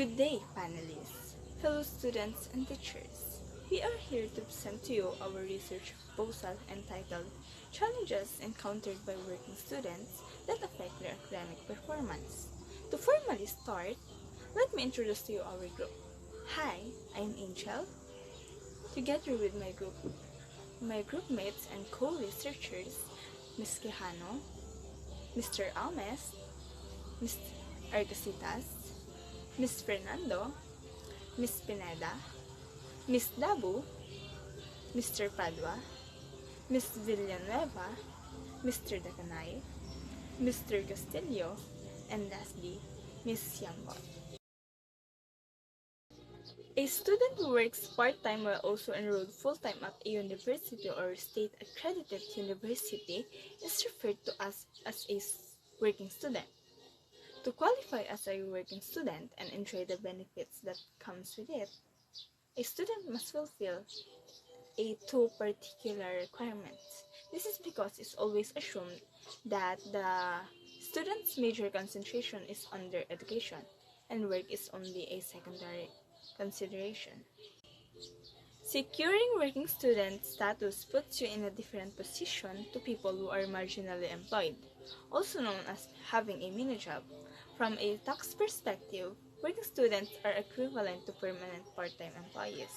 Good day, panelists, fellow students and teachers. We are here to present to you our research proposal entitled Challenges Encountered by Working Students that Affect Their Academic Performance. To formally start, let me introduce to you our group. Hi, I'm Angel. Together with my group mates and co-researchers, Ms. Quijano, Mr. Almes, Ms. Arcasitas, Ms. Fernando, Ms. Pineda, Ms. Dabu, Mr. Padua, Ms. Villanueva, Mr. Dacanay, Mr. Castillo, and lastly, Ms. Yambot. A student who works part-time while also enrolled full-time at a university or state-accredited university is referred to as a working student. To qualify as a working student and enjoy the benefits that comes with it, a student must fulfill two particular requirements. This is because it's always assumed that the student's major concentration is on their education and work is only a secondary consideration. Securing working student status puts you in a different position to people who are marginally employed, also known as having a mini job. From a tax perspective, working students are equivalent to permanent part-time employees.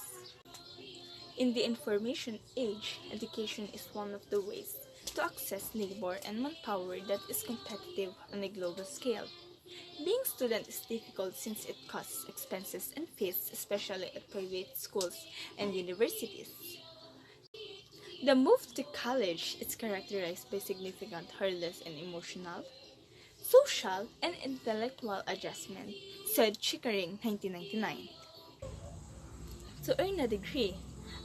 In the information age, education is one of the ways to access labor and manpower that is competitive on a global scale. Being a student is difficult since it costs expenses and fees, especially at private schools and universities. The move to college is characterized by significant hurdles in emotional, social, and intellectual adjustment, said Chickering 1999. To earn a degree,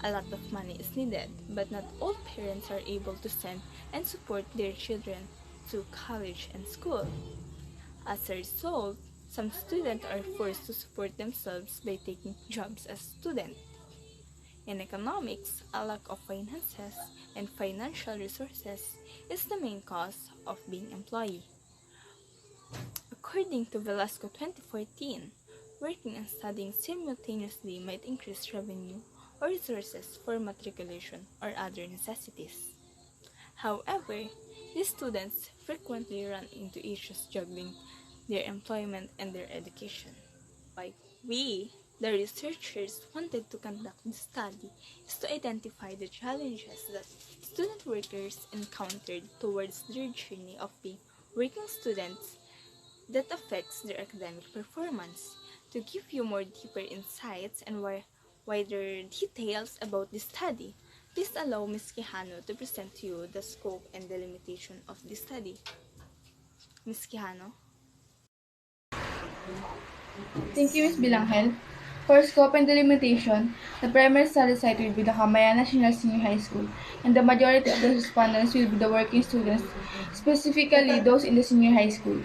a lot of money is needed, but not all parents are able to send and support their children to college and school. As a result, some students are forced to support themselves by taking jobs as students. In economics, a lack of finances and financial resources is the main cause of being employee. According to Velasco 2014, working and studying simultaneously might increase revenue or resources for matriculation or other necessities. However, these students frequently run into issues juggling their employment and their education. Why we, the researchers, wanted to conduct the study is to identify the challenges that student workers encountered towards their journey of being working students that affects their academic performance. To give you more deeper insights and wider details about this study, please allow Ms. Quijano to present to you the scope and the limitation of this study. Ms. Quijano? Thank you, Ms. Bilangel. For scope and delimitation, the primary study site will be the Camayan National Senior High School, and the majority of the respondents will be the working students, specifically those in the senior high school.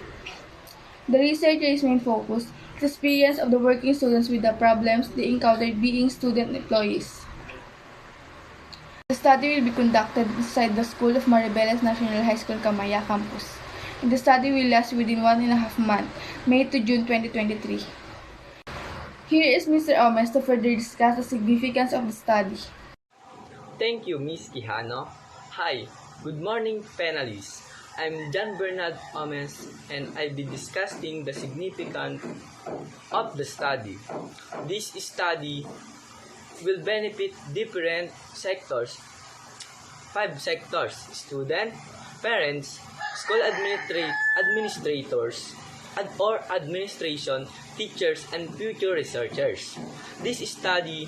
The researcher's main focus is the experience of the working students with the problems they encountered being student employees. The study will be conducted inside the School of Maribeles National High School Camaya campus, and the study will last within 1.5 months, May to June 2023. Here is Mr. Almes to further discuss the significance of the study. Thank you, Ms. Quijano. Hi, good morning, panelists. I'm John Bernard Almes, and I'll be discussing the significance of the study. This study will benefit different sectors, 5 sectors: students, parents, school administrators, or administration, teachers, and future researchers. This study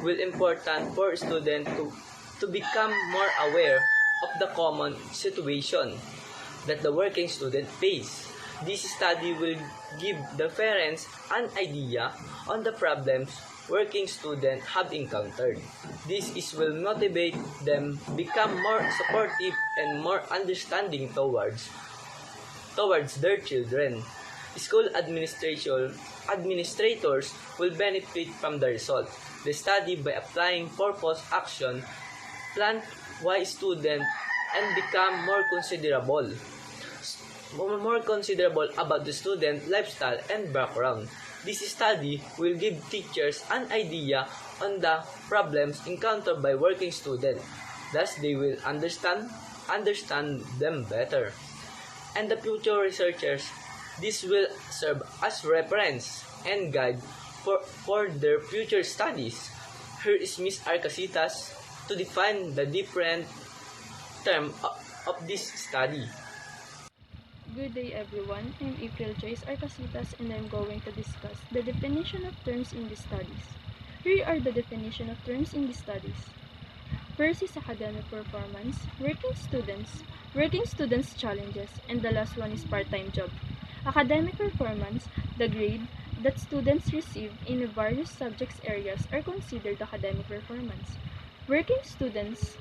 will be important for students to become more aware of the common situation that the working student face. This study will give the parents an idea on the problems working students have encountered. This will motivate them become more supportive and more understanding towards their children. School administrators will benefit from the result. The study by applying purpose action plan why students and become more considerable about the student lifestyle and background. This study will give teachers an idea on the problems encountered by working students. Thus, they will understand them better. And the future researchers, this will serve as reference and guide for their future studies. Here is Ms. Arcasitas to define the different term of this study. Good day everyone, I'm April Joyce Arcasitas and I'm going to discuss the definition of terms in the studies. Here are the definition of terms in the studies. First is academic performance, working students' challenges, and the last one is part-time job. Academic performance, the grade that students receive in various subjects areas are considered academic performance. Working students,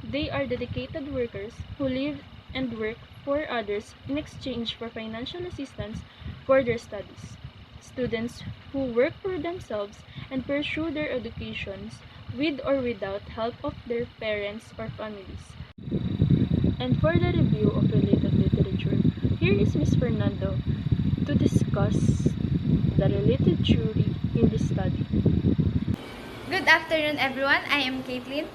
they are dedicated workers who live and work for others in exchange for financial assistance for their studies. Students who work for themselves and pursue their educations with or without help of their parents or families. And for the review of related literature, here is Ms. Fernando to discuss the related theory in this study. Good afternoon, everyone. I am Caitlin.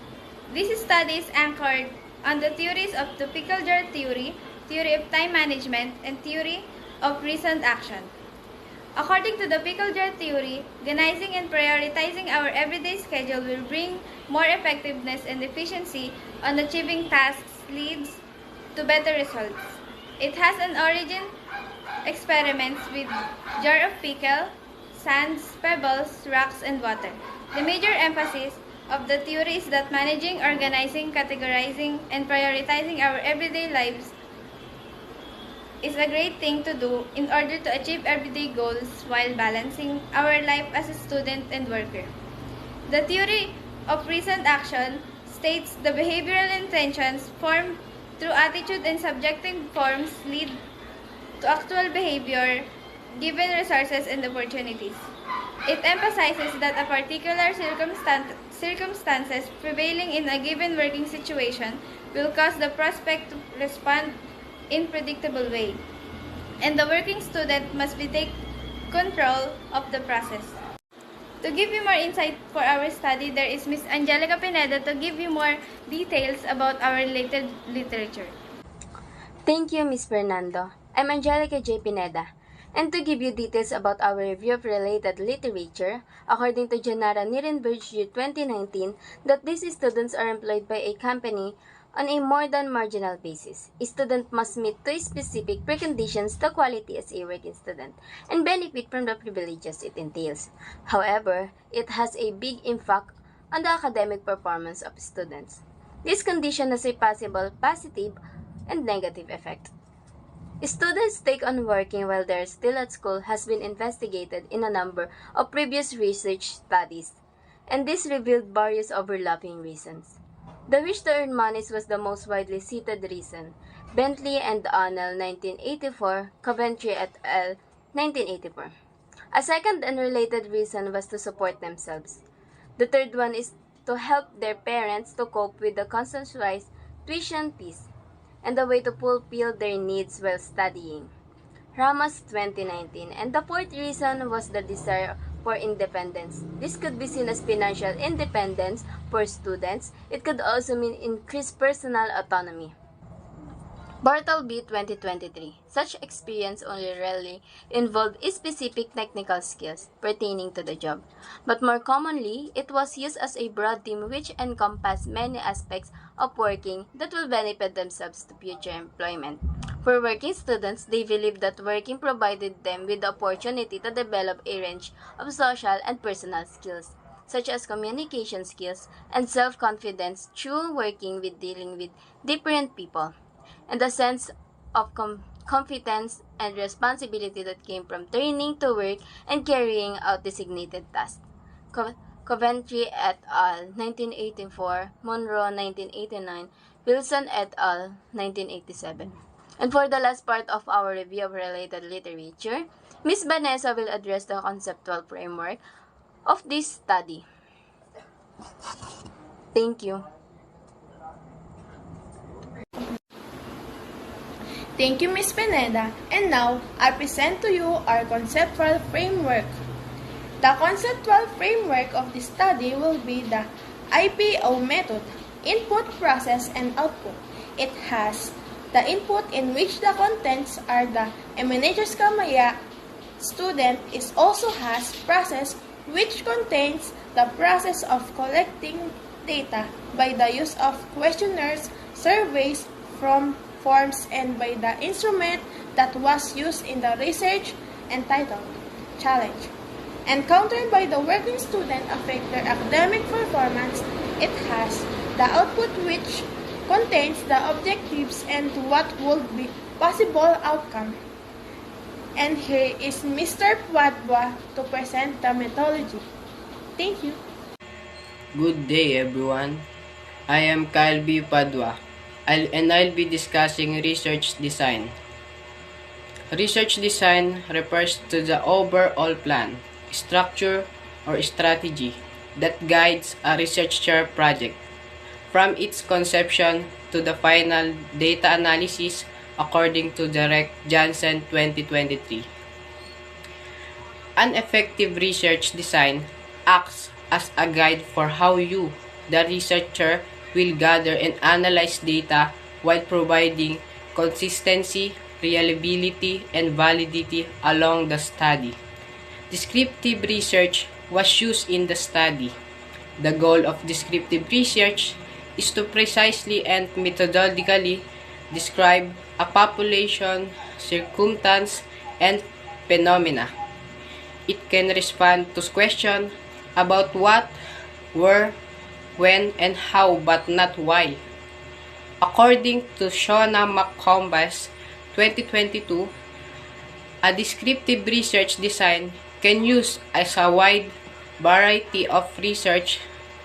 This study is anchored on the theories of topical jar theory, theory of time management, and theory of recent action. According to the pickle jar theory, organizing and prioritizing our everyday schedule will bring more effectiveness and efficiency on achieving tasks leads to better results. It has an origin experiments with jar of pickle, sands, pebbles, rocks, and water. The major emphasis of the theory is that managing, organizing, categorizing, and prioritizing our everyday lives is a great thing to do in order to achieve everyday goals while balancing our life as a student and worker. The theory of recent action states the behavioral intentions formed through attitude and subjective forms lead to actual behavior given resources and opportunities. It emphasizes that a particular circumstances prevailing in a given working situation will cause the prospect to respond in predictable way, and the working student must be take control of the process. To give you more insight for our study, there is Ms. Angelica Pineda to give you more details about our related literature. Thank you, Ms. Fernando. I'm Angelica J. Pineda, and to give you details about our review of related literature, according to Janara Nirenberg Year 2019, that these students are employed by a company on a more than marginal basis. A student must meet two specific preconditions to quality as a working student and benefit from the privileges it entails. However, it has a big impact on the academic performance of students. This condition has a possible positive and negative effect. Students' take on working while they are still at school has been investigated in a number of previous research studies, and this revealed various overlapping reasons. The wish to earn money was the most widely cited reason. Bentley and O'Neill, 1984, Coventry et al., 1984. A second unrelated reason was to support themselves. The third one is to help their parents to cope with the constant-rise tuition fees and the way to fulfill their needs while studying. Ramos, 2019. And the fourth reason was the desire for independence. This could be seen as financial independence for students. It could also mean increased personal autonomy. Bartleby, 2023. Such experience only rarely involved specific technical skills pertaining to the job, but more commonly, it was used as a broad term which encompassed many aspects of working that will benefit themselves to future employment. For working students, they believed that working provided them with the opportunity to develop a range of social and personal skills, such as communication skills and self-confidence through working with dealing with different people, and a sense of competence and responsibility that came from turning to work and carrying out designated tasks. Coventry et al., 1984, Monroe, 1989, Wilson et al., 1987. And for the last part of our review of related literature, Ms. Vanessa will address the conceptual framework of this study. Thank you. Thank you, Ms. Pineda. And now, I present to you our conceptual framework. The conceptual framework of the study will be the IPO method, input, process, and output. It has the input in which the contents are the emanations kamaya. Student is also has process which contains the process of collecting data by the use of questionnaires, surveys, from forms, and by the instrument that was used in the research entitled challenge. Encountered by the working student affect their academic performance, it has the output which contains the objectives and what would be possible outcome. And here is Mr. Padua to present the methodology. Thank you. Good day, everyone. I am Kyle B. Padua, I'll be discussing research design. Research design refers to the overall plan, structure, or strategy that guides a researcher project, from its conception to the final data analysis according to Direct Johnson 2023. An effective research design acts as a guide for how you, the researcher, will gather and analyze data while providing consistency, reliability, and validity along the study. Descriptive research was used in the study. The goal of descriptive research is to precisely and methodically describe a population, circumstance, and phenomena. It can respond to questions about what, where, when, and how, but not why. According to Shona McCombs, 2022, a descriptive research design can use as a wide variety of research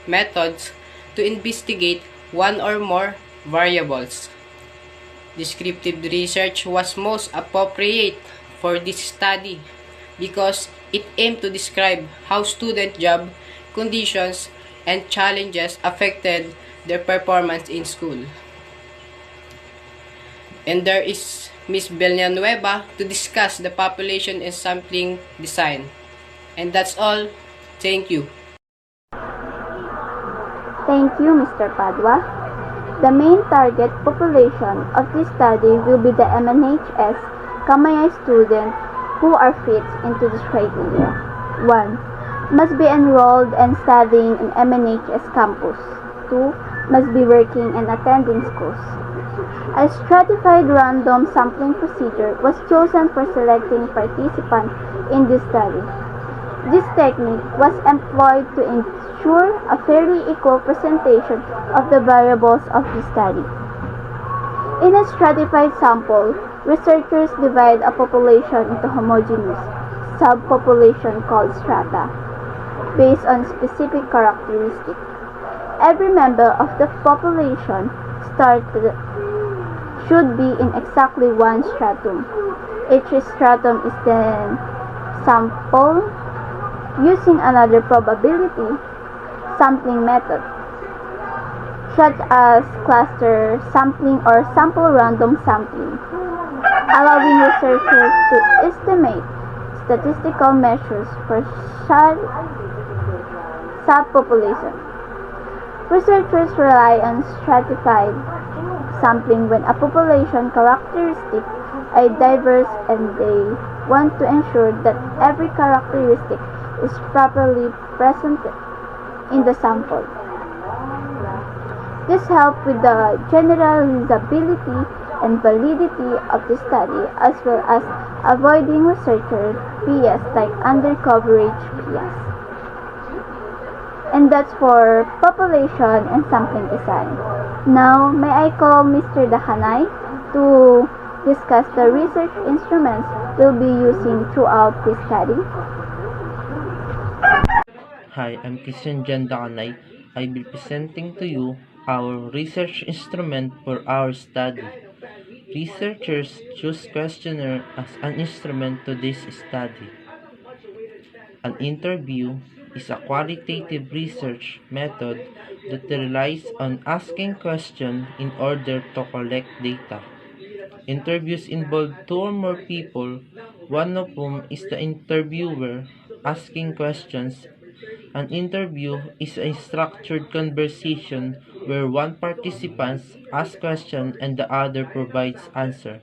methods to investigate one or more variables. Descriptive research was most appropriate for this study because it aimed to describe how student job conditions and challenges affected their performance in school. And there is Ms. Villanueva to discuss the population and sampling design. And that's all. Thank you. Thank you, Mr. Padua. The main target population of this study will be the MNHS Kamaya students who are fit into this criteria. 1. Must be enrolled and studying in MNHS campus. 2. Must be working and attending schools. A stratified random sampling procedure was chosen for selecting participants in this study. This technique was employed to ensure a fairly equal presentation of the variables of the study. In a stratified sample, researchers divide a population into homogeneous subpopulation called strata, based on specific characteristics. Every member of the population should be in exactly one stratum. Each stratum is then sampled using another probability sampling method, such as cluster sampling or sample random sampling, allowing researchers to estimate statistical measures for subpopulation. Researchers rely on stratified sampling when a population characteristic are diverse and they want to ensure that every characteristic is properly presented in the sample. This helps with the generalizability and validity of the study as well as avoiding researcher bias like undercoverage bias. And that's for population and sampling design. Now, may I call Mr. Dahanay to discuss the research instruments we'll be using throughout this study. Hi, I'm Christian Jan Dakanay. I will be presenting to you our research instrument for our study. Researchers choose questionnaire as an instrument to this study. An interview is a qualitative research method that relies on asking questions in order to collect data. Interviews involve two or more people, one of whom is the interviewer. asking questions. An interview is a structured conversation where one participant asks questions and the other provides answer.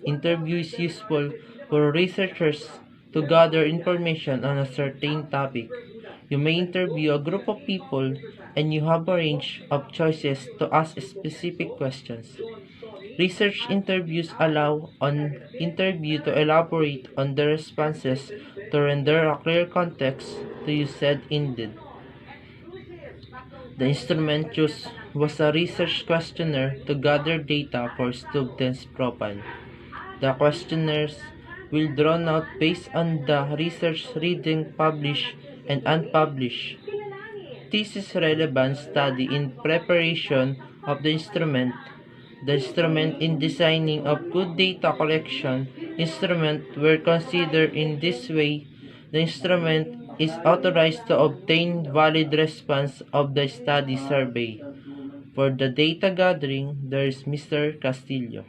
Interview is useful for researchers to gather information on a certain topic. You may interview a group of people and you have a range of choices to ask specific questions. Research interviews allow an interview to elaborate on the responses to render a clear context to you said indeed. The instrument used was a research questionnaire to gather data for students' profile. The questionnaires will drawn out based on the research reading published and unpublished. Thesis relevant study in preparation of the instrument. The instrument in designing of good data collection instrument were considered in this way. The instrument is authorized to obtain valid response of the study survey. For the data gathering, there is Mr. Castillo.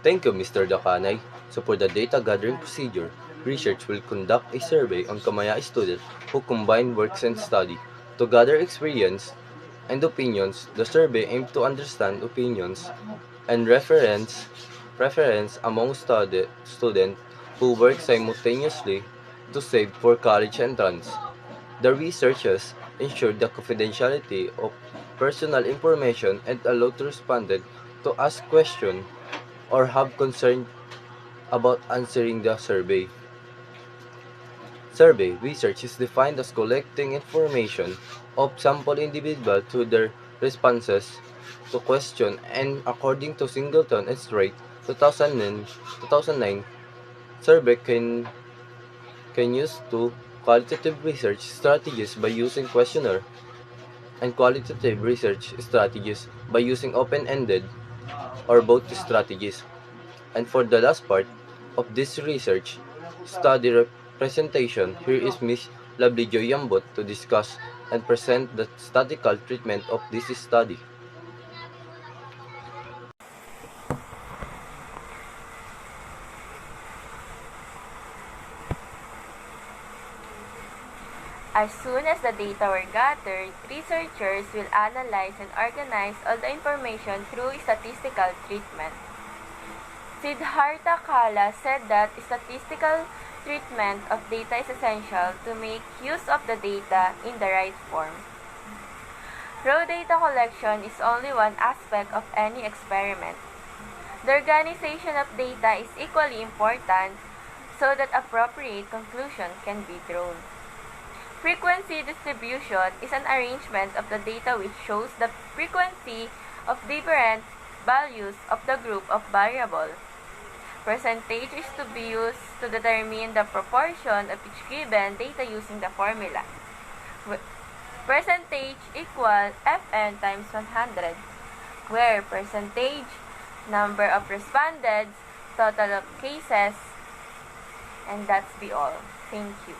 Thank you, Mr. Dakanay. So for the data gathering procedure, research will conduct a survey on Kamaya students who combine works and study. To gather experience and opinions, the survey aimed to understand opinions and preference among students who work simultaneously to save for college entrance. The researchers ensured the confidentiality of personal information and allowed respondents to ask questions or have concern about answering the survey. Survey research is defined as collecting information of sample individuals through their responses to question, and according to Singleton and Strait 2009, survey can use two qualitative research strategies by using questionnaire and qualitative research strategies by using open-ended or both strategies. And for the last part of this research study presentation, here is Ms. Lovely Joy Yambot to discuss and present the statistical treatment of this study. As soon as the data were gathered, researchers will analyze and organize all the information through statistical treatment. Siddhartha Kala said that statistical treatment of data is essential to make use of the data in the right form. Raw data collection is only one aspect of any experiment. The organization of data is equally important so that appropriate conclusions can be drawn. Frequency distribution is an arrangement of the data which shows the frequency of different values of the group of variables. Percentage is to be used to determine the proportion of each given data using the formula. Percentage equals Fn times 100, where percentage, number of respondents, total of cases, and that's be all. Thank you.